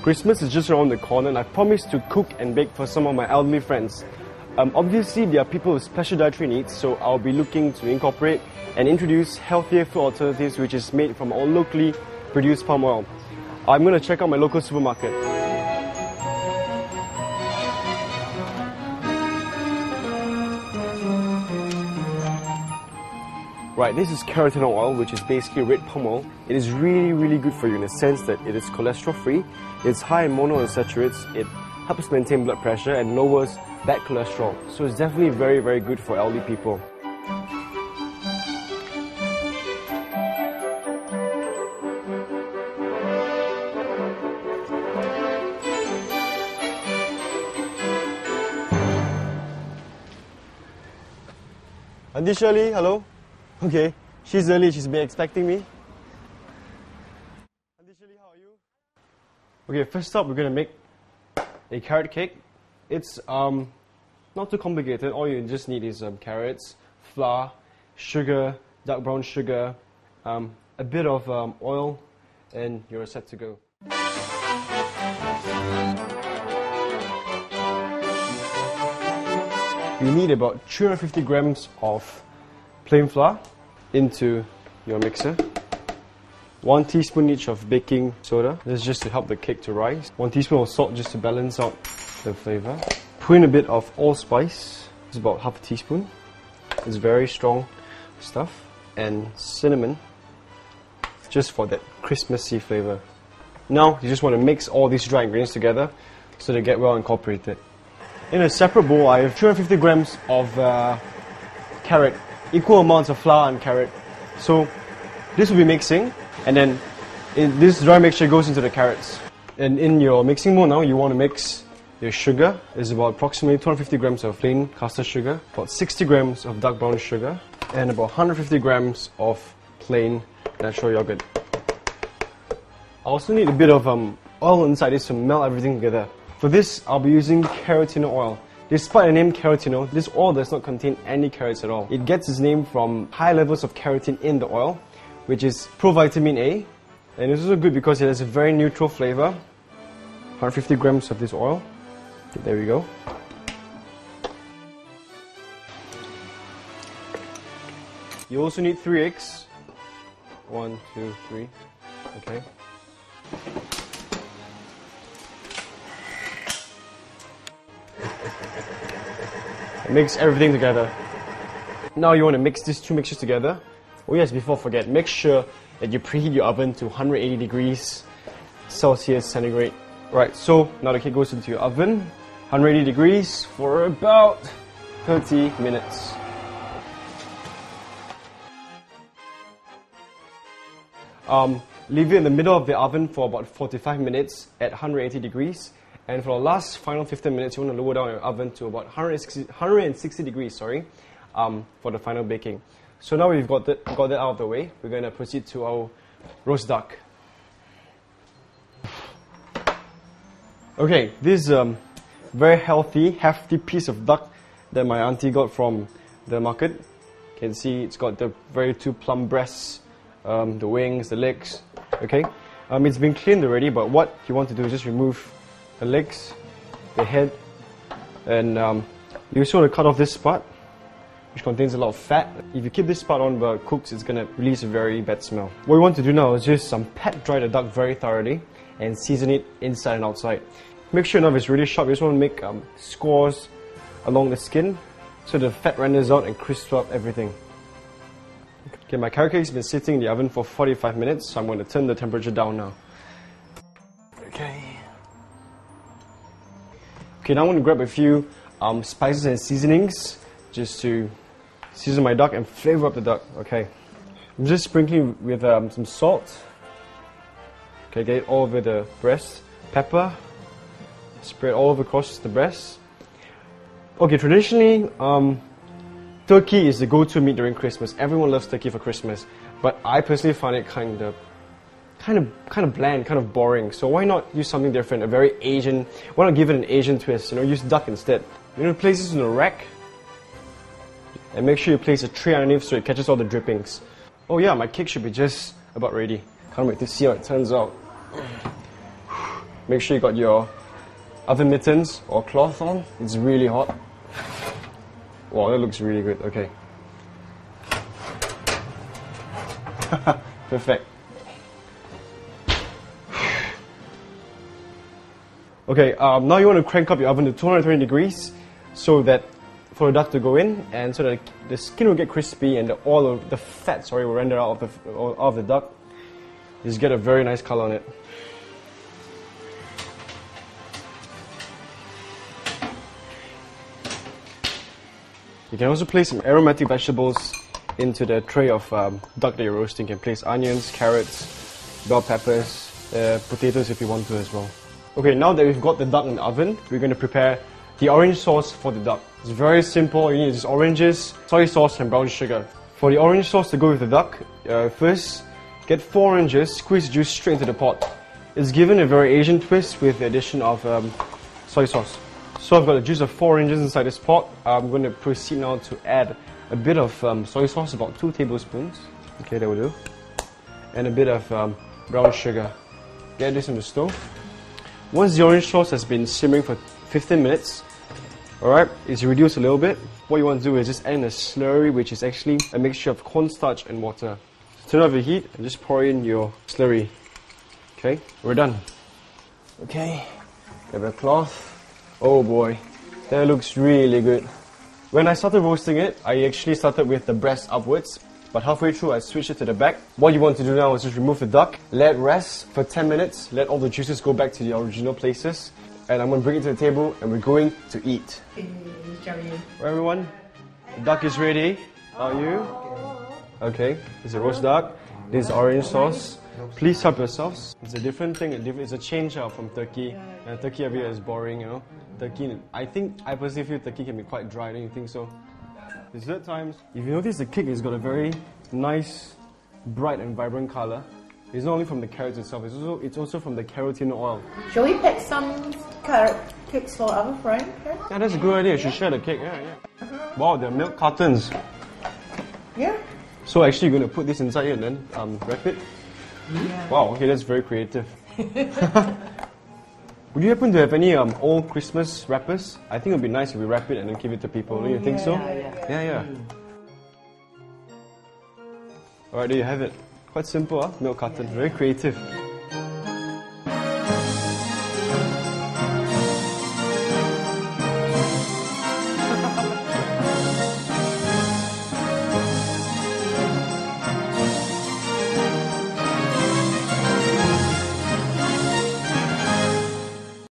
Christmas is just around the corner and I promised to cook and bake for some of my elderly friends. Obviously, there are people with special dietary needs, so I'll be looking to incorporate and introduce healthier food alternatives which is made from all locally produced palm oil. I'm going to check out my local supermarket. Right, this is carotenoid oil, which is basically red palm oil. It is really good for you in the sense that it is cholesterol free, it's high in monounsaturates, it helps maintain blood pressure and lowers bad cholesterol. So it's definitely very good for elderly people. Auntie Shirley, hello? Okay, she's early, she's been expecting me. Auntie Shirley, how are you? Okay, first up we're going to make a carrot cake. It's not too complicated. All you just need is carrots, flour, sugar, dark brown sugar, a bit of oil, and you're set to go. You need about 250 grams of plain flour into your mixer. 1 teaspoon each of baking soda. This is just to help the cake to rise. 1 teaspoon of salt just to balance out the flavor. Put in a bit of allspice. It's about half a teaspoon. It's very strong stuff. And cinnamon, just for that Christmassy flavor. Now you just want to mix all these dry ingredients together so they get well incorporated. In a separate bowl, I have 250 grams of carrot, equal amounts of flour and carrot. So this will be mixing, and then this dry mixture goes into the carrots. And in your mixing bowl now, you want to mix your sugar. It's about approximately 250 grams of plain caster sugar, about 60 grams of dark brown sugar, and about 150 grams of plain natural yogurt. I also need a bit of oil inside this to melt everything together. For this, I'll be using carotenoid oil. Despite the name carotenoid, this oil does not contain any carrots at all. It gets its name from high levels of keratin in the oil, which is provitamin A. And it's also good because it has a very neutral flavor. 150 grams of this oil. Okay, there we go. You also need 3 eggs. 1, 2, 3. Okay. Mix everything together. Now you want to mix these two mixtures together. Oh yes, before I forget, make sure that you preheat your oven to 180 degrees Celsius centigrade. Right, so now the cake goes into your oven, 180 degrees for about 30 minutes. Leave it in the middle of the oven for about 45 minutes at 180 degrees. And for the last final 15 minutes, you want to lower down your oven to about 160 degrees, for the final baking. So now we've got that out of the way, we're going to proceed to our roast duck. Okay, this is a very healthy, hefty piece of duck that my auntie got from the market. You can see it's got the very 2 plump breasts, the wings, the legs. Okay, it's been cleaned already, but what you want to do is just remove the legs, the head, and you also want to cut off this part, which contains a lot of fat. If you keep this part on while it cooks, it's going to release a very bad smell. What we want to do now is just pat dry the duck very thoroughly and season it inside and outside. Make sure enough it's really sharp. You just want to make scores along the skin so the fat renders out and crisps up everything. Okay, my carrot cake's been sitting in the oven for 45 minutes, so I'm going to turn the temperature down now. Okay, now I want to grab a few spices and seasonings just to season my duck and flavor up the duck. Okay, I'm just sprinkling with some salt. Okay, get it all over the breast. Pepper, spread all over across the breast. Okay, traditionally, turkey is the go-to meat during Christmas. Everyone loves turkey for Christmas, but I personally find it kind of bland, kind of boring. So why not use something different, a very Asian, why not give it an Asian twist, use duck instead. Place this in a rack and make sure you place a tray underneath so it catches all the drippings. Oh yeah, my cake should be just about ready. Can't wait to see how it turns out. Make sure you got your oven mittens or cloth on. It's really hot. Wow, that looks really good. Okay. Perfect. Okay, now you want to crank up your oven to 220 degrees so that for the duck to go in and so that the skin will get crispy and the fat will render out of the duck. Just get a very nice color on it. You can also place some aromatic vegetables into the tray of duck that you're roasting. You can place onions, carrots, bell peppers, potatoes if you want to as well. Okay, now that we've got the duck in the oven, we're going to prepare the orange sauce for the duck. It's very simple. You need just oranges, soy sauce and brown sugar. For the orange sauce to go with the duck, first get 4 oranges, squeeze the juice straight into the pot. It's given a very Asian twist with the addition of soy sauce. So I've got the juice of 4 oranges inside this pot. I'm going to proceed now to add a bit of soy sauce, about 2 tablespoons. Okay, that will do. And a bit of brown sugar. Get this on the stove. Once the orange sauce has been simmering for 15 minutes, alright, it's reduced a little bit. What you want to do is just add in a slurry, which is actually a mixture of cornstarch and water. So turn off the heat and just pour in your slurry. Okay, we're done. Okay, grab a cloth. Oh boy, that looks really good. When I started roasting it, I actually started with the breast upwards, but halfway through I switched it to the back. What you want to do now is just remove the duck, let it rest for 10 minutes, let all the juices go back to the original places, and I'm going to bring it to the table and we're going to eat. Well, everyone, the duck is ready. Are you? Okay, it's a roast duck. This is orange sauce. Please help yourselves. It's a different thing. It's a change from turkey. Turkey every year is boring, you know. Turkey, I personally feel turkey can be quite dry. Don't you think so? Dessert times. If you notice, the cake has got a very nice, bright and vibrant color. It's not only from the carrots itself, it's also from the carotene oil. Shall we pick some carrot cakes for our friend? Yeah, that's a good idea. You should share the cake. Yeah. Wow, they're milk cartons. Yeah. So actually you're going to put this inside here and then wrap it? Yeah. Wow, okay, that's very creative. Would you happen to have any old Christmas wrappers? I think it would be nice if we wrap it and then give it to people. Don't you think so? Yeah. Alright, there you have it. Quite simple, huh? Milk carton. Very creative.